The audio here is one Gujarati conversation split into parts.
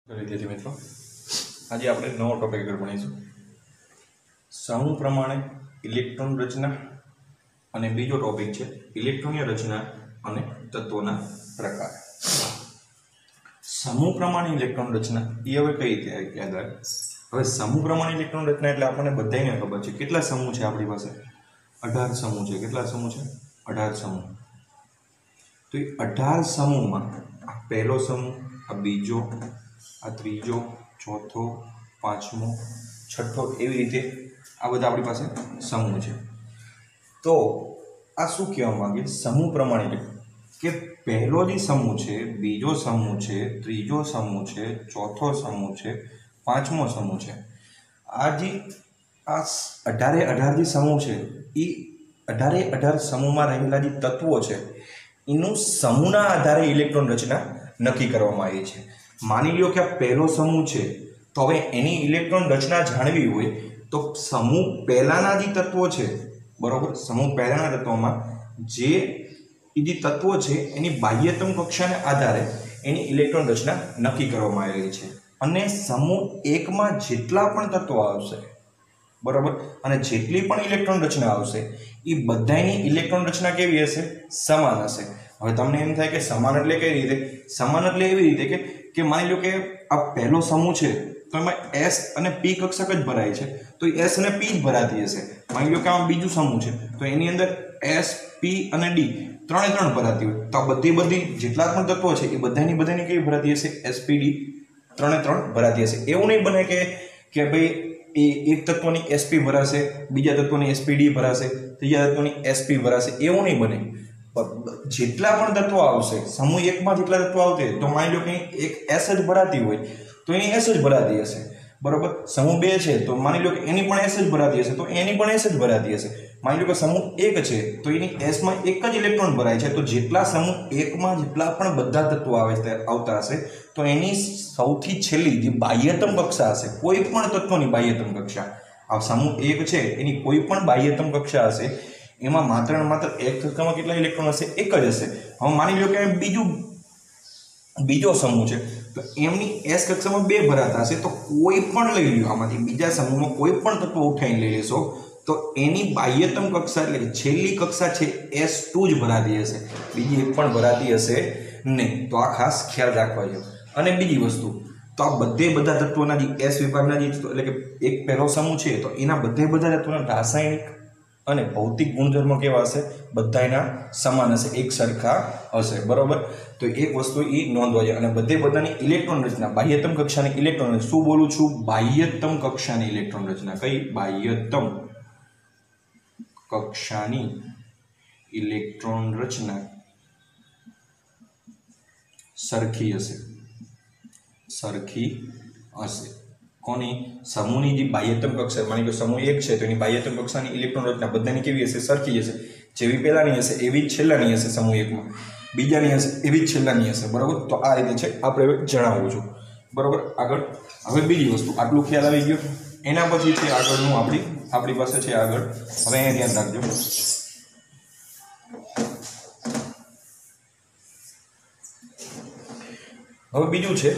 विद्यार्थी मित्रों, आज आप नવો टॉपिक पर भणीशुं समूह प्रमाणे इलेक्ट्रॉन रचना और बीजो टॉपिक है इलेक्ट्रॉन रचना और तत्वों प्रकार। समूह प्रमाणे इलेक्ट्रॉन रचना ये हवे कई रीते याद आवे। हवे समूह प्रमाणे इलेक्ट्रॉन रचना एटले आपने बधाने खबर है केटला समूह है आपणी पासे 18 समूह है। केटला समूह है? 18 समूह। तो 18 समूह में पहलो समूह, आ बीजो, आ त्रीजो, चौथो, पांचमो, छठो एवी रीते आ बधा आपणी पासे समूह है। तो आ शुं कहेवा मांगे समूह प्रमाणे के पहलो जो समूह है, बीजो समूह है, त्रीजो समूह है, चौथो समूह है, पांचमो समूह है। आज आ 18 समूह है, ये 18 समूह में रहेला जो तत्वों है इनु समूहना आधारे इलेक्ट्रॉन रचना नक्की करवामां आवी छे। मानी लो कि आ पहलो समूह है, तो हवे एनी इलेक्ट्रॉन रचना जाणवी होय तो समूह पहलाना जे तत्वों है, बरोबर, समूह पहलाना तत्वोमां जे तत्वों है एनी बाह्यतम कक्षाने आधारे एनी इलेक्ट्रॉन रचना नक्की करवामां आवेली छे। अने समूह एक में जेटला पण तत्वो आवशे, बरोबर, अने जेटली पण इलेक्ट्रॉन रचना आवशे ए बधानी इलेक्ट्रॉन रचना केवी हशे? समान हशे। हवे तमने एम थाय के समान एटले कई रीते? समान एटले एवी रीते के मानी लो के आ पहलो समूह है तो एमां एस अने पी कक्षक ज भराय छे, तो एस अने पी ज भराती हशे। मानी लो के आ बीजो समूह है तो एनी अंदर एस, पी अने डी त्रणेय त्रण भराती होय तो बधी जेटला पण तत्वो छे ए बधानी केवी भराती हशे? एस, पी, डी त्रणेय त्रण भराती हशे। एवुं नहीं बने के भाई एक तत्वनी एसपी भराशे, बीजा तत्वनी एसपीडी भराशे, त्रीजा तत्वनी एसपी भराशे, एवुं नहीं बने। जेटला पण तत्वो आवशे समूह एक में जेटला तत्वो आवशे तो मानी लो कि एक एस ज भराती होय तो एनी एस ज भराती हशे, बरोबर। समूह 2 छे तो मानी लो कि एनी पण एस ज भराती हशे तो एनी पण एस ज भराती हशे। मानी लो कि समूह 1 छे तो एनी एस में एक ज इलेक्ट्रॉन भराय छे, तो जेटला समूह 1 में जेटला पण बधा तत्वो आवता हशे तो एनी सौथी छेल्ली जे बाह्यतम कक्षा हशे, कोई पण तत्वनी बाह्यतम कक्षा, आ समूह 1 छे एनी कोई पण बाह्यतम कक्षा हशे एमां मात्र ने मात्र एक कक्षामां केटला इलेक्ट्रॉन हशे? एक ज हशे। हवे मानी लो के बीजो समूह है तो एमनी एस कक्षा में 2 भराता हशे तो कोई पण लई लो आमांथी बीजा समूह में कोई पण तत्व उठाईने लई लेशो तो एनी बाह्यतम कक्षा एटले के छेल्ली कक्षा छे S2 ज भराती हशे, बीजी एक पण भराती हशे नहीं। तो आ खास ख्याल राखवा जोईए। अने बीजी वस्तु तो आ बधा तत्वोना जे एस विभागना जे एटले के एक पहलो समूह है तो एना बधा तत्वोना रासायणिक अने भौतिक गुणधर्म केवा हशे? बधायना समान हशे, एक सरखा हशे, बरोबर। तो एक वस्तु ई नोंधवा जोईए। अने बधानी इलेक्ट्रॉन रचना बाह्यतम कक्षानी इलेक्ट्रॉन रचना शुं बोलुं छुं? बाह्यतम कक्षानी इलेक्ट्रॉन रचना। कई? बाह्यतम कक्षानी इलेक्ट्रॉन रचना सरखी हशे, सरखी हशे। कोनी? समूहनी जे बाह्यतम कक्षा, मानी लो समूह 1 छे तो एनी बाह्यतम कक्षानी इलेक्ट्रॉन रचना बधानी केवी हशे? सरखी हशे। जेवी पहेलानी हशे एवी ज छेल्लानी हशे समूह 1 में, बीजानी हशे एवी ज छेल्लानी हशे, बरोबर। तो आ रीते छे आपणे जणावुं छुं, बरोबर। आगळ हवे बीजी वस्तु आटલું ख्याल આવી गयो। एना पछी छे आगळનું आपणी પાસે છે આગળ। હવે અહીંયા ધ્યાન રાખજો। હવે બીજું છે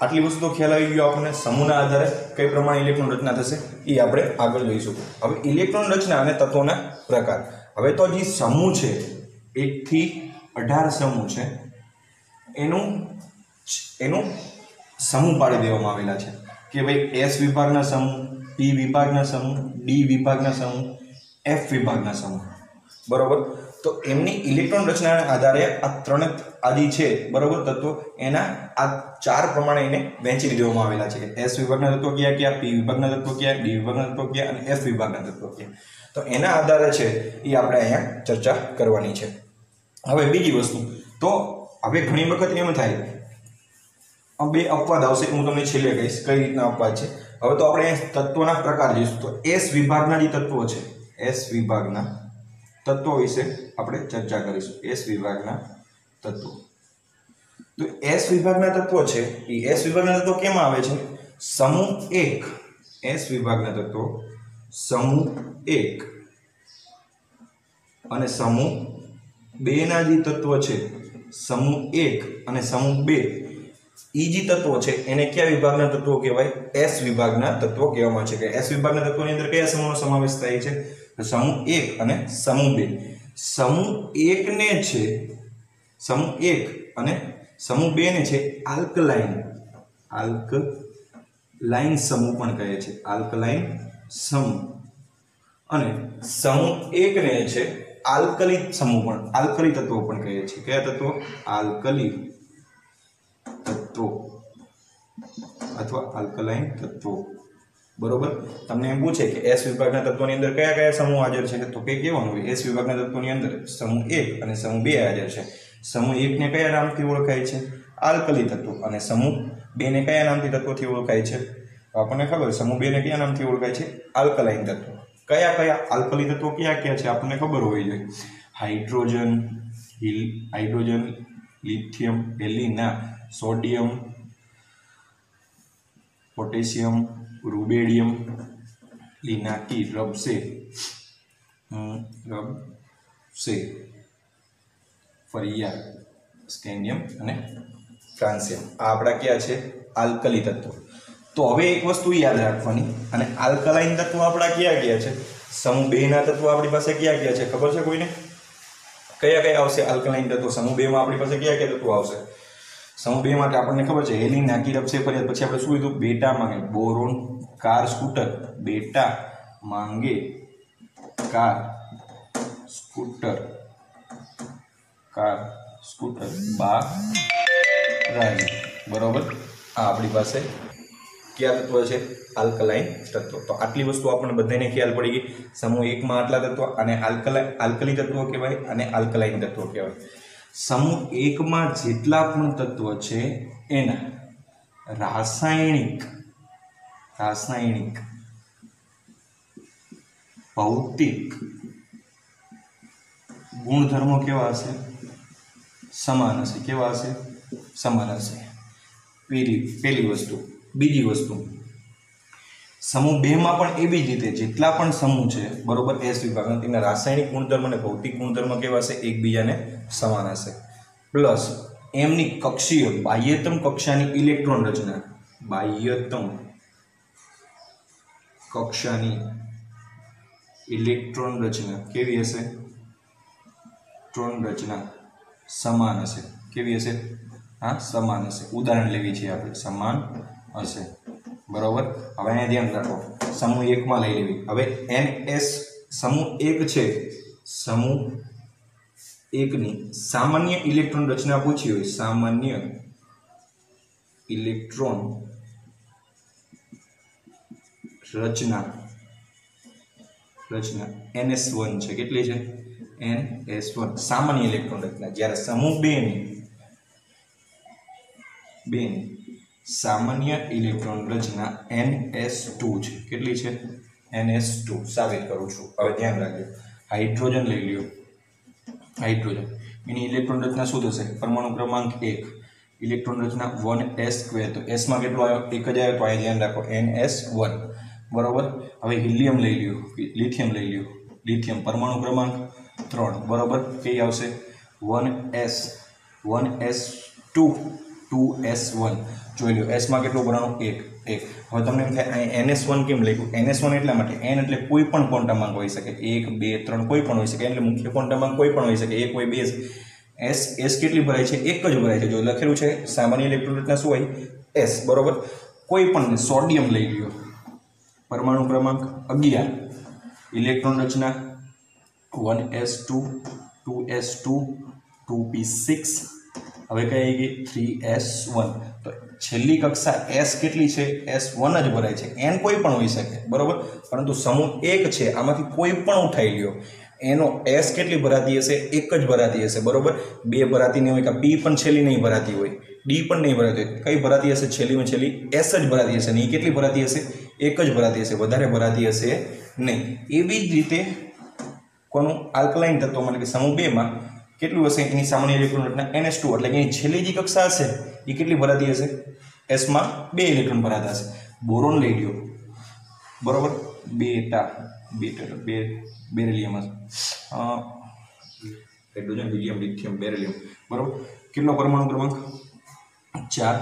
આટલી વસ્તુ તો ખ્યાલ આવી ગયો આપણને। સમૂહના આધારે કઈ પ્રમાણે ઇલેક્ટ્રોન રચના થશે એ આપણે આગળ જોઈશું। હવે ઇલેક્ટ્રોન રચના અને તત્વોના પ્રકાર। હવે તો જે સમૂહ છે 1 થી 18 સમૂહ છે એનું સમૂહ પાડી દેવામાં આવેલા છે કે ભાઈ એસ વિભાગના સમૂહ, પી વિભાગના સમૂહ, ડી વિભાગના સમૂહ, એફ વિભાગના સમૂહ, બરોબર। तो एमनी इलेक्ट्रॉन रचना आधारे आ त्रण आदि छे, बरोबर, तत्व एना आ 4 प्रमाणे एने वहेंची देवामां आवेला छे। एस विभागना तत्व क्या, पी विभागना तत्व क्या, डी विभागना तत्व क्या अने एफ विभागना तत्व क्या। तो एना आधारे छे ए आपणे अहींया चर्चा करवानी छे। हवे बीजी वस्तु तो हवे घणी वखत एम थाय आ 2 अपवाद आवशे, हुं तमने छेल्ले कहीश कई रीतना अपवाद छे। हवे तो आपणे तत्वोना प्रकार जोईशुं। तो एस विभागना जे तत्वो छे, एस विभागना तत्व विषे आपणे चर्चा करीशुं। एस विभागना तत्व। तो एस विभागना तत्व छे ए एस विभागना तत्व केमां आवे छे? समूह 1 एस विभागना तत्व समूह 1 अने समूह 2 ना जे तत्व छे समूह 1 अने समूह 2 ઈજી તત્વો છે એને કયા વિભાગના તત્વો કહેવાય? એસ વિભાગના તત્વો કહેવામાં છે. કે એસ વિભાગના તત્વોની અંદર કયા સમૂહનો સમાવેશ થાય છે? તો સમૂહ 1 અને સમૂહ 2. સમૂહ 1 ને છે સમૂહ 1 અને સમૂહ 2 ને છે આલ્કલાઇન સમૂહ પણ કહે છે. આલ્કલાઇન સમૂહ. અને સમૂહ 1 ને છે આલ્કલી સમૂહ પણ, આલ્કલી તત્વો પણ કહે છે. કયા તત્વો? આલ્કલી તત્વો અથવા આલ્કલાઇન તત્વો. બરોબર. તમને એમ પૂછે કે એસ વિભાગના તત્વોની અંદર કયા કયા સમૂહ હાજર છે, તો કે કહેવાનું હોય એસ વિભાગના તત્વોની અંદર સમૂહ 1 અને સમૂહ 2 હાજર છે. સમૂહ 1 ને કયા નામથી ઓળખાય છે? આલ્કલી તત્વો. અને સમૂહ 2 ને કયા નામથી તત્વોથી ઓળખાય છે? તો આપણને ખબર, સમૂહ 2 ને કયા નામથી ઓળખાય છે? આલ્કલાઇન તત્વો. કયા કયા આલ્કલી તત્વો કયા કયા છે આપણને ખબર હોવી જોઈએ. હાઇડ્રોજન, લિથિયમ, હેલિના, સોડિયમ, પોટેશિયમ, રૂબેડિયમ, લિનાકી, રબસે, ફરિયા, સ્કેન્ડિયમ અને ફ્રાન્સિયમ. આ આપણા ક્યાં છે? આલ્કલી તત્વો. તો હવે એક વસ્તુ યાદ રાખવાની, અને આલ્કલાઇન તત્વો આપણા કયા કયા છે? સમૂહ 2 ના તત્વો આપણી પાસે કયા કયા છે ખબર છે કોઈને? કયા કયા આવશે આલ્કલાઇન તત્વો? સમૂહ 2 માં આપણી પાસે કયા કયા તત્વો આવશે? સમૂહ 2 માટે આપણને ખબર છે હેલિન, નાકી, રબસે, ફરિયાદ. પછી આપણે શું કીધું? બેટા માંગે બોરોન, કાર, સ્કૂટર. બેટા માંગે કાર, સ્કૂટર, બા, રાજી. બરોબર. આ આપણી પાસે કયા તત્વો છે? આલ્કલાઇન તત્વો. તો આટલી વસ્તુ આપણને બધાને ખ્યાલ પડી ગઈ. સમૂહ 1 માં આટલા તત્વો, અને આલ્કલી તત્વો કહેવાય અને આલ્કલાઇન તત્વો કહેવાય. સમૂહ 1 માં જેટલા પણ તત્વો છે એના રાસાયણિક, ભૌતિક ગુણધર્મો કેવા હશે? સમાન હશે. કેવા હશે? સમાન હશે. પહેલી વસ્તુ. બીજી વસ્તુ, સમૂહ 2 માં પણ એવી જ રીતે જેટલા પણ સમૂહ છે, બરોબર, એસ વિભાગના, તેના રાસાયણિક ગુણધર્મ અને ભૌતિક ગુણધર્મ કેવા હશે? એકબીજાને સમાન હશે. પ્લસ એમની કક્ષીય, બાહ્યતમ કક્ષાની ઇલેક્ટ્રોન રચના, બાહ્યતમ કક્ષાની ઇલેક્ટ્રોન રચના કેવી હશે? ઇલેક્ટ્રોન રચના સમાન હશે. કેવી હશે? હા, સમાન હશે. ઉદાહરણ લેવી છે આપણે, સમાન હશે. બરોબર. હવે અહીંયા ધ્યાન રાખો, સમૂહ 1 માં લઈ લેવી. હવે NS સમૂહ 1 છે, સમૂહ 1 ની સામાન્ય ઇલેક્ટ્રોન રચના પૂછી હોય, સામાન્ય ઇલેક્ટ્રોન રચના NS1 છે. કેટલી છે? NS1 સામાન્ય ઇલેક્ટ્રોન રચના. જ્યારે સમૂહ 2 ની સામાન્ય ઇલેક્ટ્રોન રચના NS2 છે. કેટલી છે? NS2 સાબિત કરું છું. હવે ધ્યાન રાખજો. હાઇડ્રોજન લઈ લ્યો. હાઇડ્રોજન એની ઇલેક્ટ્રોન રચના શું થશે? પરમાણુ ક્રમાંક 1, ઇલેક્ટ્રોન રચના 1s². તો s માં કેટલો આવ્યો? 1 જ આવ્યો. તો અહીં ધ્યાન રાખો, NS1. બરોબર. હવે હિલિયમ લઈ લ્યો, લિથિયમ લઈ લ્યો. લિથિયમ પરમાણુ ક્રમાંક 3. બરોબર. કઈ આવશે? 1s2 2s1. જોઈ લો, s માં કેટલું ભરાણું? 1. હવે તમને એમ થાય NS1 કેમ લખ્યું? NS1 એટલા માટે, n એટલે કોઈ પણ ક્વોન્ટમ હોઈ શકે, 1 2 3 કોઈ પણ હોઈ શકે. એટલે મુખ્ય ક્વોન્ટમ કોઈ પણ હોઈ શકે, 1 હોય 2. s કેટલી ભરાય છે? 1 જ ભરાય છે. જો લખેલું છે સામાન્ય ઇલેક્ટ્રોન રચના શું હોય? s. બરોબર. કોઈ પણ સોડિયમ લઈ લ્યો, પરમાણુ ક્રમાંક 11, ઇલેક્ટ્રોન રચના 1s2 2s2 2p6. હવે કઈ આવી ગઈ? 3s1. તો છેલ્લી કક્ષા s કેટલી છે? s1 જ ભરાય છે. n કોઈ પણ હોઈ શકે, બરોબર. પરંતુ સમૂહ 1 છે, આમાંથી કોઈ પણ ઉઠાઈ લ્યો, એનો s કેટલી ભરાતી હશે? 1 જ ભરાતી હશે. બરોબર. 2 ભરાતી નહીં હોય, કે p પણ છેલ્લી નહીં ભરાતી હોય, d પણ નહીં ભરાતી હોય. કઈ ભરાતી હશે? છેલ્લીમાં છેલ્લી s જ ભરાતી હશે. નહીં કેટલી ભરાતી હશે? 1 જ ભરાતી હશે. વધારે ભરાતી હશે નહીં. એવી જ રીતે કોનું? આલ્કલાઇન તત્વો એટલે કે સમૂહ 2 માં કેટલું હશે? એની સામાન્ય ઇલેક્ટ્રોન રચના NS2. એટલે કે એની છેલ્લી જે કક્ષા હશે એ કેટલી ભરાતી હશે? s માં 2 ઇલેક્ટ્રોન ભરાતા હશે. બોરોન લઈ લ્યો. બરોબર. બેરિલિયમ હશે. Hydrogen, helium, lithium, beryllium. બરોબર. કેટલો પરમાણુ ક્રમાંક? 4.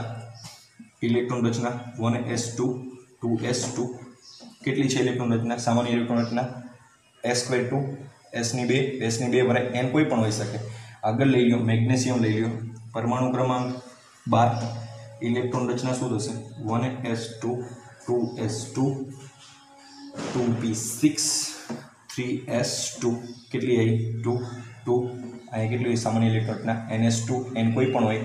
ઇલેક્ટ્રોન રચના 1s2 2s2 કેટલી છે ઇલેક્ટ્રોન રચના સામાન્ય ઇલેક્ટ્રોન રચના s² 2 s ની 2 s ની 2 ભરાય n કોઈ પણ હોઈ શકે આગળ લઈ લ્યો મેગ્નેશિયમ લઈ લ્યો પરમાણુ ક્રમાંક 12 ઇલેક્ટ્રોન રચના શું થશે 1s2 2s2 2p6 3s2 કેટલી આવી 2 2 અહીં કેટલી સામાન્ય ઇલેક્ટ્રોન રચના ns2 n કોઈ પણ હોય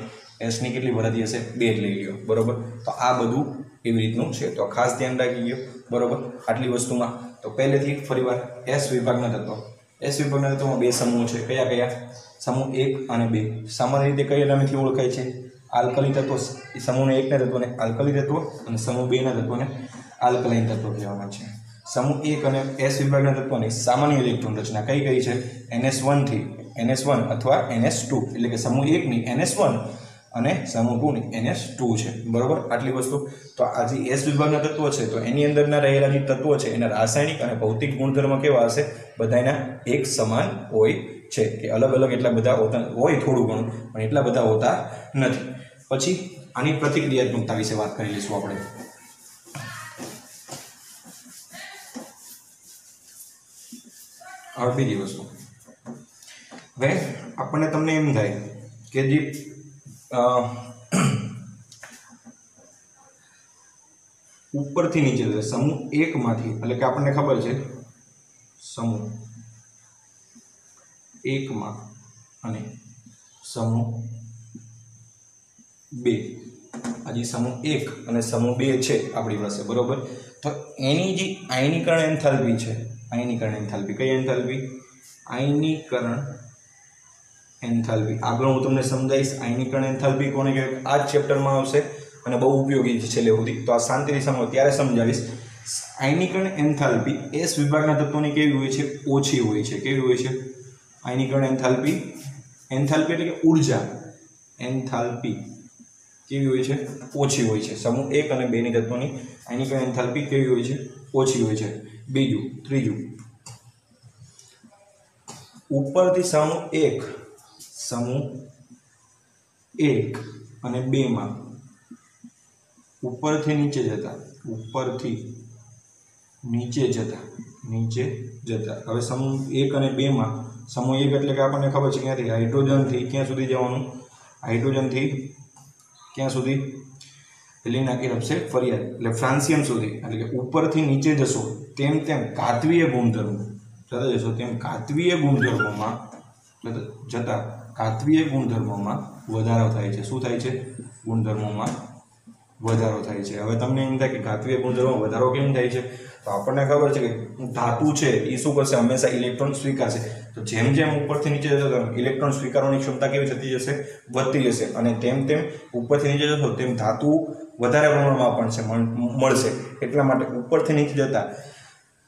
s ની કેટલી ભરાતી હશે 2 લઈ લ્યો બરોબર તો આ બધું એવી રીતનું છે તો ખાસ ધ્યાન રાખી ગયો બરોબર આટલી વસ્તુમાં તો પહેલેથી ફરીવાર s વિભાગના તત્વો s વિભાગના તત્વોમાં બે સમૂહ છે કયા કયા સમૂહ 1 અને 2 સામાન્ય રીતે કયા નામથી ઓળખાય છે આલ્કલી તત્વો સમૂહ 1 ના તત્વોને આલ્કલી તત્વો અને સમૂહ 2 ના તત્વોને આલ્કલાઇન તત્વો કહેવામાં છે સમૂહ 1 અને s વિભાગના તત્વોની સામાન્ય ઇલેક્ટ્રોન રચના કઈ કઈ છે ns1 થી ns1 અથવા ns2 એટલે કે સમૂહ 1 ની ns1 અને સમૂહ 2 ની ns2 છે બરોબર આટલી વસ્તુ તો આ જે s વિભાગના તત્વો છે તો એની અંદરના રહેલા જે તત્વો છે એના રાસાયણિક અને ભૌતિક ગુણધર્મ કેવા હશે બધાના એક સમાન હોય છે કે અલગ અલગ એટલા બધા હોતા હોય થોડું ઘણું પણ એટલા બધા હોતા નથી પછી આની પ્રતિક્રિયાત્મકતા વિશે વાત કરી લઈશું આપણે હવે બીજી વસ્તુ હવે આપણને તમને એમ થાય કે જે ઉપરથી નીચે જશે સમૂહ 1 માંથી એટલે કે આપણને ખબર છે સમૂહ 1 માં અને સમૂહ 2 આજે સમૂહ 1 અને સમૂહ 2 છે આપણી પાસે બરોબર તો એની જે આયનીકરણ એન્થાલ્પી છે આયનીકરણ એન્થાલ્પી કઈ એન્થાલ્પી આયનીકરણ એન્થાલ્પી આગળ હું તમને સમજાવીશ આયનીકરણ એન્થાલ્પી કોને કહેવાય આ જ ચેપ્ટરમાં આવશે અને બહુ ઉપયોગી છે છેલ્લે સુધી તો આ શાંતિથી સમજો ત્યારે સમજાવીશ આયનીકરણ એન્થાલ્પી s વિભાગના તત્વોની કેવી હોય છે ઓછી હોય છે કેવી હોય છે આયનીકરણ એન્થાલ્પી એન્થાલ્પી એટલે કે ઊર્જા એન્થાલ્પી કેવી હોય છે ઓછી હોય છે સમૂહ 1 અને 2 ની તત્વોની આયનીકરણ એન્થાલ્પી કેવી હોય છે ઓછી હોય છે બીજું ત્રીજું ઉપરથી સમૂહ 1 અને 2 માં ઉપરથી નીચે જતા હવે સમૂહ 1 અને 2 માં સમૂહ 1 એટલે કે આપણને ખબર છે ક્યાંથી હાઇડ્રોજનથી ક્યાં સુધી જવાનું હાઇડ્રોજનથી ક્યાં સુધી હેલિના કિરપ્સે ફરિયાદ એટલે ફ્રાન્સિયમ સુધી એટલે કે ઉપરથી નીચે જશો તેમ તેમ ઘાતવીય ગુણધર્મો જતા જશો તેમ ઘાતવીય ગુણધર્મોમાં વધારો થાય છે શું થાય છે ગુણધર્મોમાં વધારો થાય છે હવે તમને એમ થાય કે ઘાતવીય ગુણધર્મો વધારો કેમ થાય છે તો આપણને ખબર છે કે ધાતુ છે એ શું કરશે હંમેશા ઇલેક્ટ્રોન સ્વીકારશે તો જેમ જેમ ઉપરથી નીચે જશો તેમ ઇલેક્ટ્રોન સ્વીકારવાની ક્ષમતા કેવી થતી જશે વધતી જશે અને તેમ તેમ ઉપરથી નીચે જશો તેમ ધાતુ વધારે પ્રમાણમાં આપણને મળશે એટલા માટે ઉપરથી નીચે જતા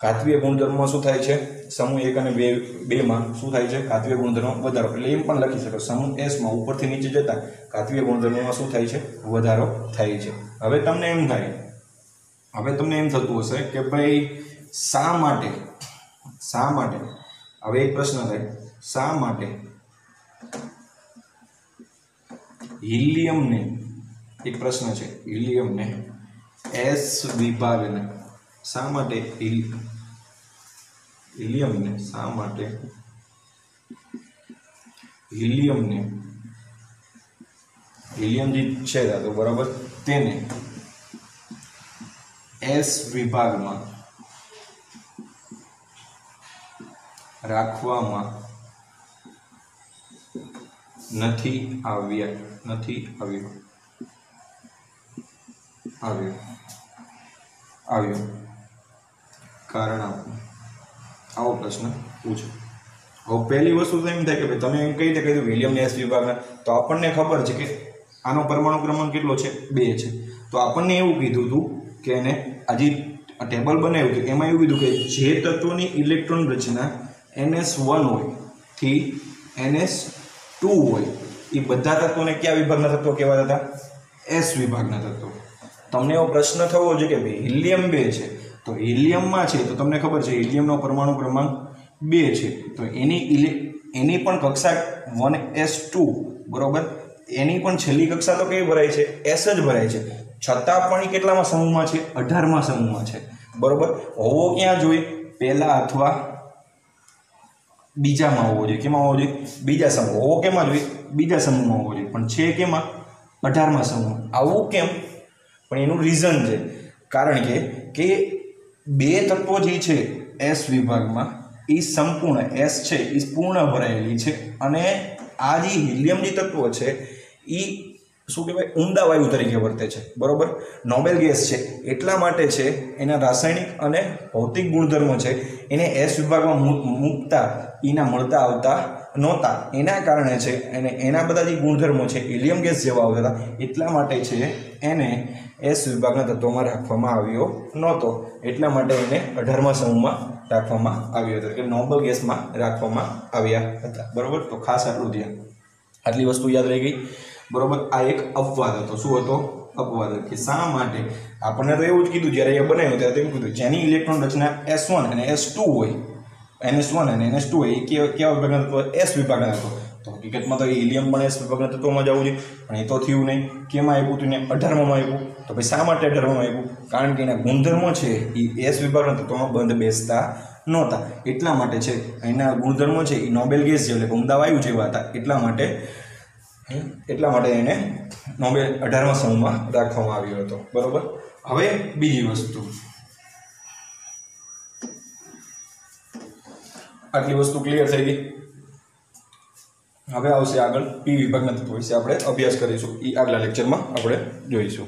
ઘાતવીય ગુણધર્મમાં શું થાય છે સમૂહ 1 અને 2 માં શું થાય છે ઘાતવીય ગુણધર્મ વધારો એટલે એમ પણ લખી શકો સમૂહ s માં ઉપરથી નીચે જતા ઘાતવીય ગુણધર્મમાં શું થાય છે વધારો થાય છે હવે તમને એમ થતું હશે કે ભાઈ શા માટે હવે એક પ્રશ્ન થાય શા માટે હિલિયમને એક પ્રશ્ન છે હિલિયમને s વિભાગને શા માટે હિલિયમને હિલિયમ જે છે ધાતુ બરાબર તેને s વિભાગમાં રાખવામાં નથી આવ્યો કારણ આવો પ્રશ્ન પૂછો હવે પહેલી વસ્તુ તો એમ થાય કે ભાઈ તમે એમ કઈ રીતે કીધું વિલિયમને s વિભાગના તો આપણને ખબર છે કે આનો પરમાણુ ક્રમાંક કેટલો છે 2 છે તો આપણને એવું કીધું હતું કે એને આજે ટેબલ બનાવ્યું હતું એમાં એવું કીધું કે જે તત્વોની ઇલેક્ટ્રોન રચના ns1 હોય થી ns2 હોય એ બધા તત્વોને કયા વિભાગના તત્વો કહેવાતા હતા s વિભાગના તત્વો તમને એવો પ્રશ્ન થવો જોઈએ કે ભાઈ હિલિયમ 2 છે તો હિલિયમમાં છે તો તમને ખબર છે હિલિયમનો પરમાણુ ક્રમાંક 2 છે તો એની પણ કક્ષા 1s2 બરોબર એની પણ છેલ્લી કક્ષા તો કેવી ભરાય છે? એસ જ ભરાય છે, છતાં પણ એ કેટલામાં સમૂહમાં છે? 18માં સમૂહમાં છે, બરોબર. હોવો ક્યાં જોઈએ? પહેલા અથવા બીજામાં હોવો જોઈએ. કેમાં હોવો જોઈએ? બીજા સમૂહ. હોવો કેમાં જોઈએ? બીજા સમૂહમાં હોવો જોઈએ, પણ છે કેમાં? 18માં સમૂહમાં. આવું કેમ? પણ એનું રીઝન છે, કારણ કે બે તત્વો જે છે એસ વિભાગમાં એ સંપૂર્ણ એસ છે એ પૂર્ણ ભરાયેલી છે, અને આ જે હિલિયમ જે તત્વો છે એ શું કહેવાય? ઊંડા વાયુ તરીકે વર્તે છે, બરોબર. નોબેલ ગેસ છે એટલા માટે છે એના રાસાયણિક અને ભૌતિક ગુણધર્મો છે એને એસ વિભાગમાં મૂકતા એના મળતા આવતા નહોતા. એના કારણે છે અને એના બધા જે ગુણધર્મો છે હિલિયમ ગેસ જેવા આવતા હતા, એટલા માટે છે એને એસ વિભાગના તત્વોમાં રાખવામાં આવ્યો નહોતો. એટલા માટે એને 18મા સમૂહમાં રાખવામાં આવ્યો હતો, કે નોબેલ ગેસમાં રાખવામાં આવ્યા હતા, બરોબર. તો ખાસ આટલું ધ્યાન, આટલી વસ્તુ યાદ રહી ગઈ, બરોબર. આ એક અપવાદ હતો. શું હતો? અપવાદ. કે શા માટે? આપણને તો એવું જ કીધું, જ્યારે એ બનાવ્યું ત્યારે તેમ કીધું જેની ઇલેક્ટ્રોન રચના S1 અને S2 હોય, NS1 અને NS2 હોય, એ કેવા વિભાગના તત્વો? એસ વિભાગના તત્વો. તો હકીકતમાં તો હિલિયમ પણ એસ વિભાગના તત્વોમાં જવું જોઈએ, પણ એ તો થયું નહીં. કેમાં આવ્યું હતું? ને 18માં આવ્યું. તો ભાઈ શા માટે 18માં આવ્યું? કારણ કે એના ગુણધર્મો છે એ એસ વિભાગના તત્વોમાં બંધ બેસતા નહોતા. એટલા માટે છે એના ગુણધર્મો છે એ નોબેલ ગેસ જેવા, એટલે ઊંડા વાયુ જેવા હતા. એટલા માટે એને નોબેલ 18મા સમૂહમાં રાખવામાં આવ્યો હતો, બરોબર. હવે બીજી વસ્તુ, આટલી વસ્તુ ક્લિયર થઈ ગઈ. હવે આવશે આગળ પી વિભાગના તત્વો વિશે આપણે અભ્યાસ કરીશું. એ આગલા લેક્ચરમાં આપણે જોઈશું.